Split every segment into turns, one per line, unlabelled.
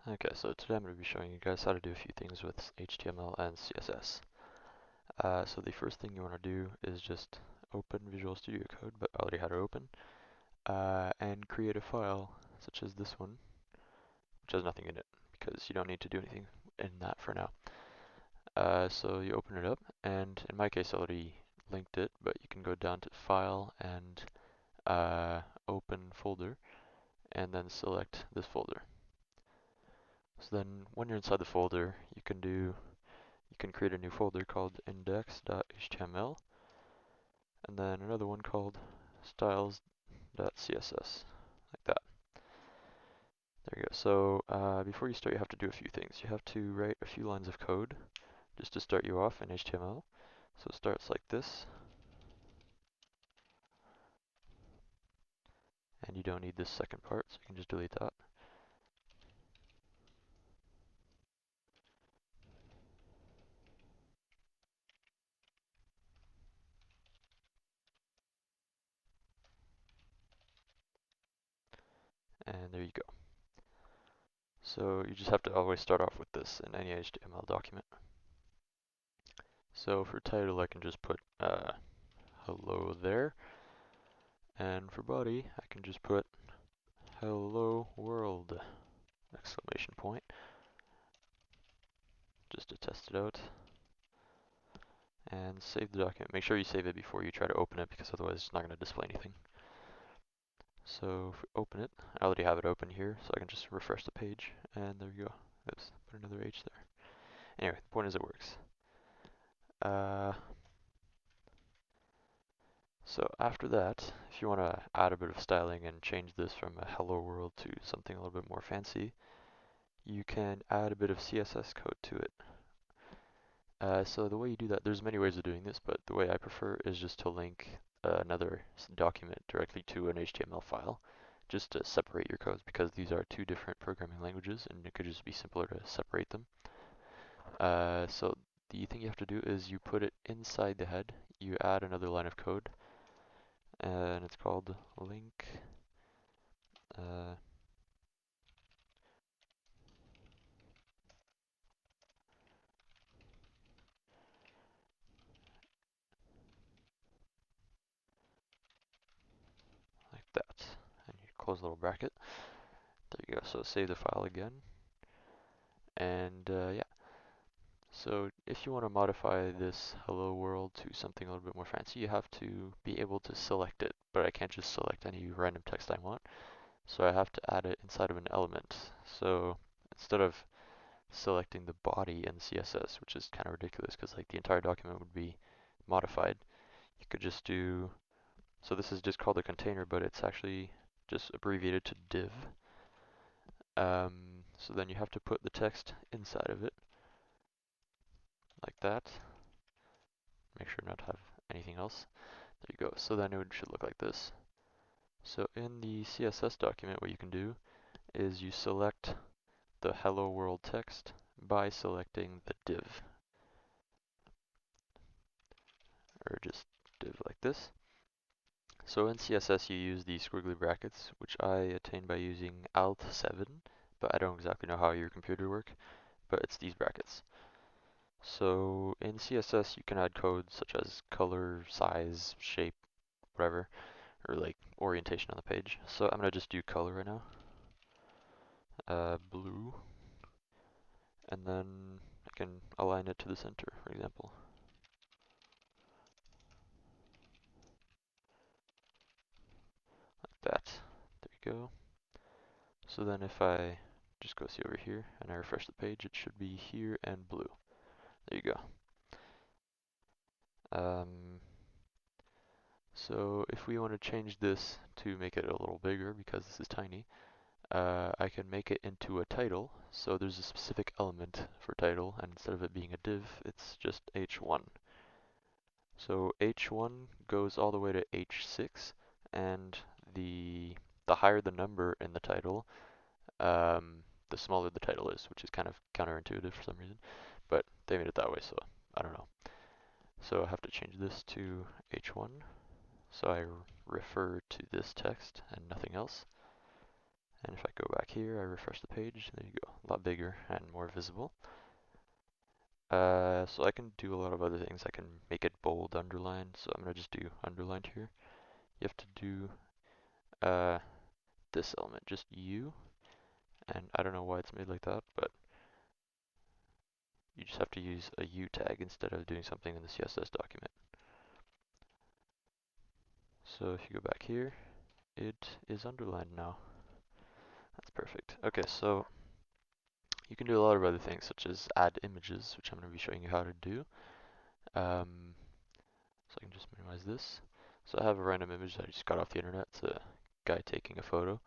Okay, so today I'm going to be showing you guys how to do a few things with HTML and CSS. So the first thing you want to do is just open Visual Studio Code, but I already had it open, and create a file such as this one, which has nothing in it, because you don't need to do anything in that for now. So you open it up, and in my case I already linked it, but you can go down to File and Open Folder, and then select this folder. So then when you're inside the folder, you can create a new folder called index.html and then another one called styles.css, like that. There you go. So before you start, you have to do a few things. You have to write a few lines of code just to start you off in HTML. So it starts like this, and you don't need this second part, so you can just delete that. And there you go. So you just have to always start off with this in any HTML document. So for title, I can just put hello there. And for body, I can just put hello world, exclamation point, just to test it out. And save the document. Make sure you save it before you try to open it, because otherwise it's not going to display anything. So if we open it, I already have it open here, so I can just refresh the page, and there you go. Oops, put another H there. Anyway, the point is it works. So after that, if you want to add a bit of styling and change this from a hello world to something a little bit more fancy, you can add a bit of CSS code to it. So the way you do that, there's many ways of doing this, but the way I prefer is just to link another document directly to an HTML file, just to separate your codes, because these are two different programming languages, and it could just be simpler to separate them. So the thing you have to do is you put it inside the head, you add another line of code, and it's called link. Uh, like that, and you close the little bracket. There you go. So save the file again, and yeah. So if you want to modify this hello world to something a little bit more fancy, you have to be able to select it, but I can't just select any random text I want. So I have to add it inside of an element. So instead of selecting the body in CSS, which is kind of ridiculous because like the entire document would be modified, you could just do, so this is just called a container, but it's actually just abbreviated to div. So then you have to put the text inside of it, like that. Make sure not to have anything else. There you go. So then it should look like this. So in the CSS document, what you can do is you select the hello world text by selecting the div, or just div like this. So in CSS, you use the squiggly brackets, which I attain by using Alt 7, but I don't exactly know how your computer work, but it's these brackets. So in CSS, you can add codes such as color, size, shape, whatever, or like orientation on the page. So I'm going to just do color right now. Blue, and then I can align it to the center, for example. Like that. There you go. So then if I just go see over here and I refresh the page, it should be here and blue. There you go. So if we want to change this to make it a little bigger, because this is tiny, I can make it into a title. So there's a specific element for title, and instead of it being a div, it's just h1. So h1 goes all the way to h6, and the higher the number in the title, the smaller the title is, which is kind of counterintuitive for some reason, but they made it that way, so I don't know. So I have to change this to h1, so I refer to this text and nothing else, And if I go back here, I refresh the page, there you go, a lot bigger and more visible. So I can do a lot of other things. I can make it bold, underlined, so I'm going to just do underlined here. You have to do this element, just U, and I don't know why it's made like that, but you just have to use a U tag instead of doing something in the CSS document. So if you go back here, it is underlined now. That's perfect. Okay, so you can do a lot of other things, such as add images, which I'm going to be showing you how to do. So I can just minimize this. So I have a random image that I just got off the internet. It's a guy taking a photo.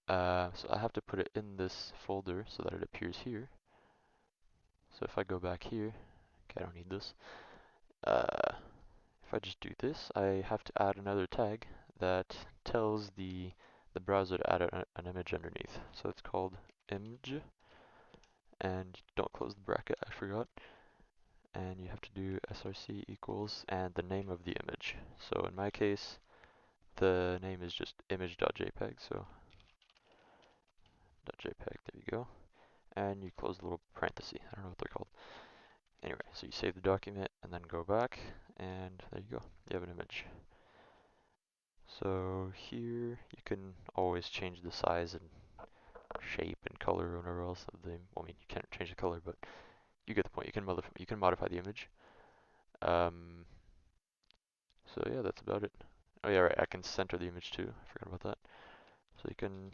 So I have to put it in this folder so that it appears here. So if I go back here, okay, I don't need this. If I just do this, I have to add another tag that tells the browser to add an image underneath. So it's called img, and don't close the bracket, I forgot. And you have to do src equals and the name of the image. So in my case, the name is just image.jpg, so .jpg, there you go. And you close the little parenthesis, I don't know what they're called. Anyway, so you save the document and then go back, and there you go, you have an image. So here you can always change the size and shape and color or whatever else of the, well, I mean, you can't change the color, but you get the point. You can modify the image. So yeah, that's about it. Oh yeah, right, I can center the image too. I forgot about that. So you can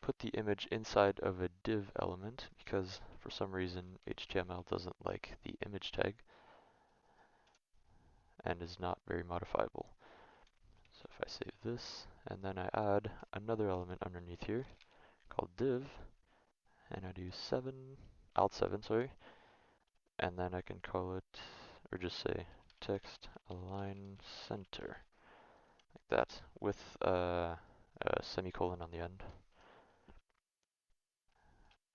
put the image inside of a div element because for some reason HTML doesn't like the image tag and is not very modifiable. So if I save this and then I add another element underneath here called div, and I do alt 7, sorry, and then I can call it, or just say text align center, like that, with a semicolon on the end,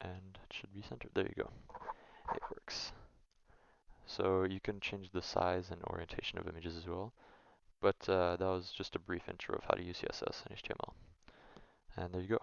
and it should be centered. There you go. It works. So you can change the size and orientation of images as well, but that was just a brief intro of how to use CSS and HTML. And there you go.